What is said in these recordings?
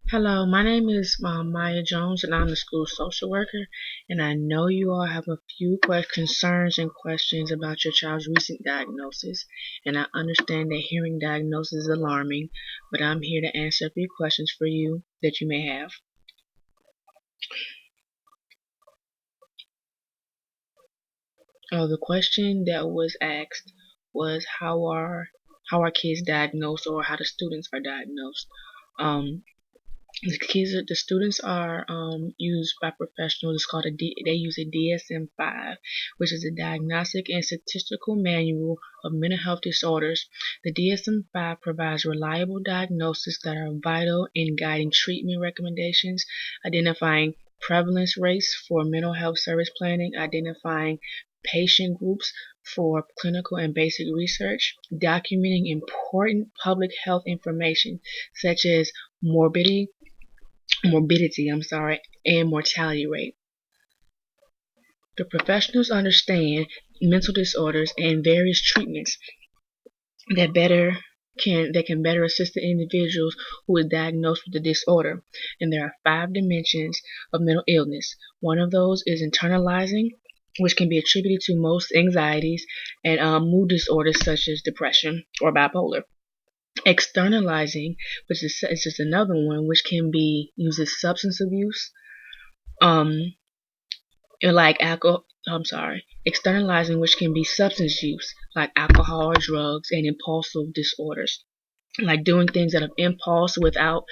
Hello, my name is Maya Jones, and I'm the school social worker. And I know you all have a few concerns and questions about your child's recent diagnosis. And I understand that hearing diagnosis is alarming, but I'm here to answer a few questions for you that you may have. The question that was asked was how are kids diagnosed, or how the students are diagnosed. Um, the students are used by professionals. It's called they use a DSM-5, which is a Diagnostic and Statistical Manual of Mental Health Disorders. The DSM-5 provides reliable diagnoses that are vital in guiding treatment recommendations, identifying prevalence rates for mental health service planning, identifying patient groups for clinical and basic research, documenting important public health information such as morbidity and mortality rate. The professionals understand mental disorders and various treatments that can better assist the individuals who is diagnosed with the disorder. And there are 5 dimensions of mental illness. One of those is internalizing, which can be attributed to most anxieties and mood disorders such as depression or bipolar. Externalizing, which is just another one, which can be used as substance abuse, um, like externalizing, which can be substance use, like alcohol or drugs, and impulsive disorders, like doing things out of impulse without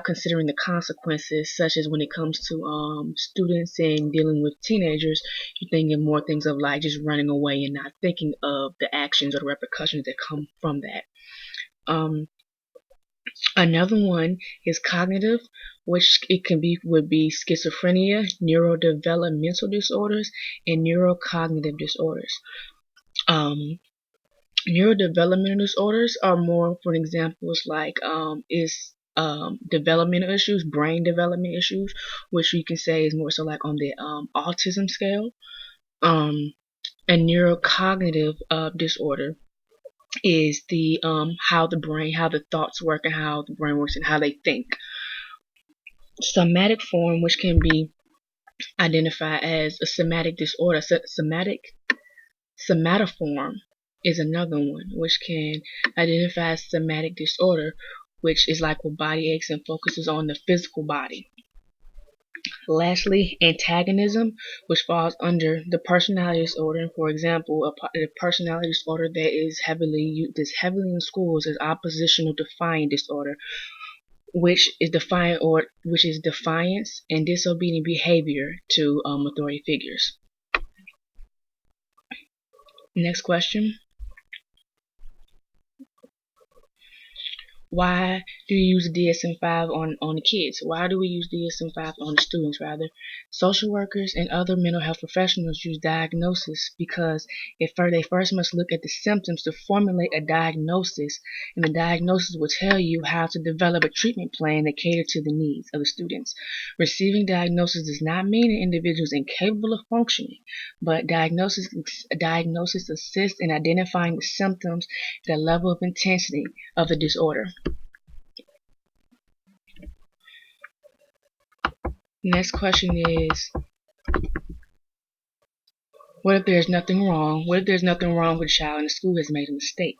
considering the consequences, such as when it comes to students and dealing with teenagers, you're thinking more things of like just running away and not thinking of the actions or the repercussions that come from that. Um, Another one is cognitive, which it can be would be schizophrenia, neurodevelopmental disorders, and neurocognitive disorders. Um, Neurodevelopmental disorders are more, for examples, like is developmental issues, brain development issues, which you can say is more so like on the autism scale. Um, a neurocognitive disorder is the how the thoughts work and how the brain works and how they think. Somatic form, which can be identified as a somatic disorder. Somatoform is another one, which can identify as somatic disorder, which is like with body aches and focuses on the physical body. Lastly, antagonism, which falls under the personality disorder. For example, a personality disorder that's heavily in schools is oppositional defiant disorder, which is defiance and disobedient behavior to authority figures. Next question. Why do you use DSM-5 on the kids? Why do we use DSM-5 on the students, rather? Social workers and other mental health professionals use diagnosis because they first must look at the symptoms to formulate a diagnosis, and the diagnosis will tell you how to develop a treatment plan that caters to the needs of the students. Receiving diagnosis does not mean an individual is incapable of functioning, but diagnosis assists in identifying the symptoms, the level of intensity of the disorder. Next question is, what if there's nothing wrong? What if there's nothing wrong with a child and the school has made a mistake?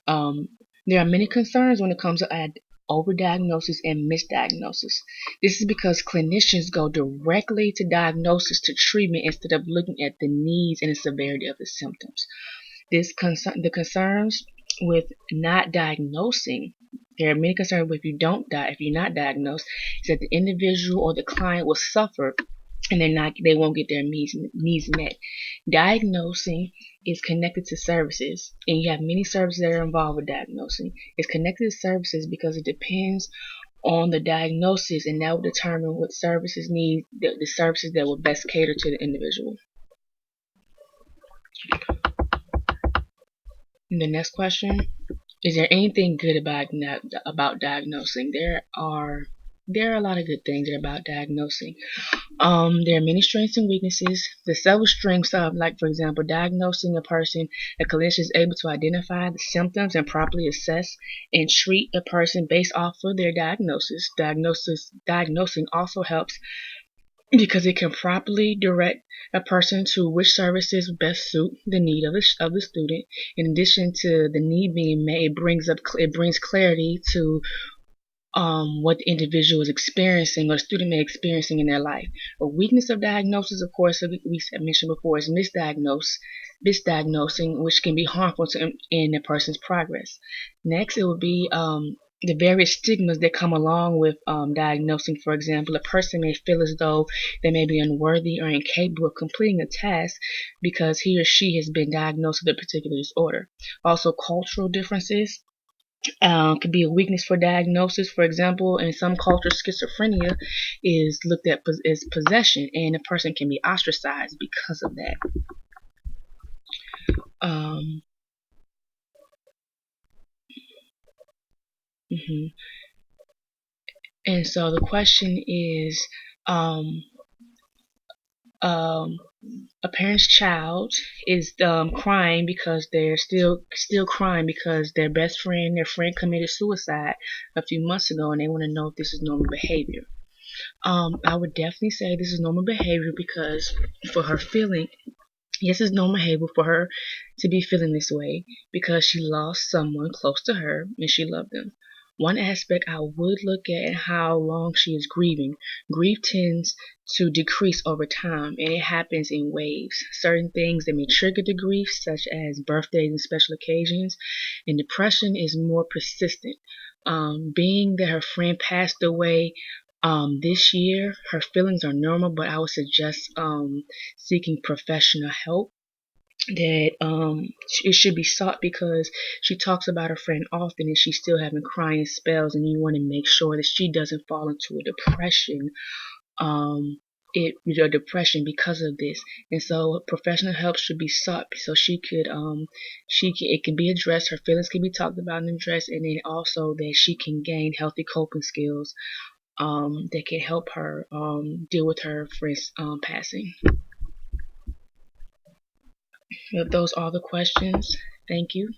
Um, there are many concerns when it comes to overdiagnosis and misdiagnosis. This is because clinicians go directly to diagnosis to treatment instead of looking at the needs and the severity of the symptoms. The concerns with not diagnosing, there are many concerns with if you're not diagnosed, is that the individual or the client will suffer and they won't get their needs met. Diagnosing is connected to services, and you have many services that are involved with diagnosing. It's connected to services because it depends on the diagnosis, and that will determine what services the services that will best cater to the individual. And the next question: is there anything good about diagnosing? There are there are a lot of good things about diagnosing. There are many strengths and weaknesses. The several strengths of, like for example, diagnosing a person, a clinician is able to identify the symptoms and properly assess and treat a person based off of their diagnosis. Diagnosing also helps because it can properly direct a person to which services best suit the need of the student. In addition to the need being met, it brings clarity to what the individual is experiencing or the student may be experiencing in their life. A weakness of diagnosis, of course, as we mentioned before, is misdiagnosing, which can be harmful in a person's progress. Next, it would be the various stigmas that come along with diagnosing. For example, a person may feel as though they may be unworthy or incapable of completing a task because he or she has been diagnosed with a particular disorder. Also, cultural differences could be a weakness for diagnosis. For example, in some cultures, schizophrenia is looked at as possession, and a person can be ostracized because of that. Um, mhm. And so the question is, um, um, a parent's child is crying because they're still crying because their friend committed suicide a few months ago, and they want to know if this is normal behavior. I would definitely say this is normal behavior because for her feeling, yes, it's normal behavior for her to be feeling this way because she lost someone close to her and she loved them. One aspect I would look at how long she is grieving. Grief tends to decrease over time and it happens in waves. Certain things that may trigger the grief, such as birthdays and special occasions, and depression is more persistent. Being that her friend passed away this year, her feelings are normal, but I would suggest seeking professional help that it should be sought because she talks about her friend often and she's still having crying spells, and you want to make sure that she doesn't fall into a depression depression because of this. And so professional help should be sought so it can be addressed, her feelings can be talked about and addressed, and then also that she can gain healthy coping skills that can help her deal with her friend's passing. If those are the questions, thank you.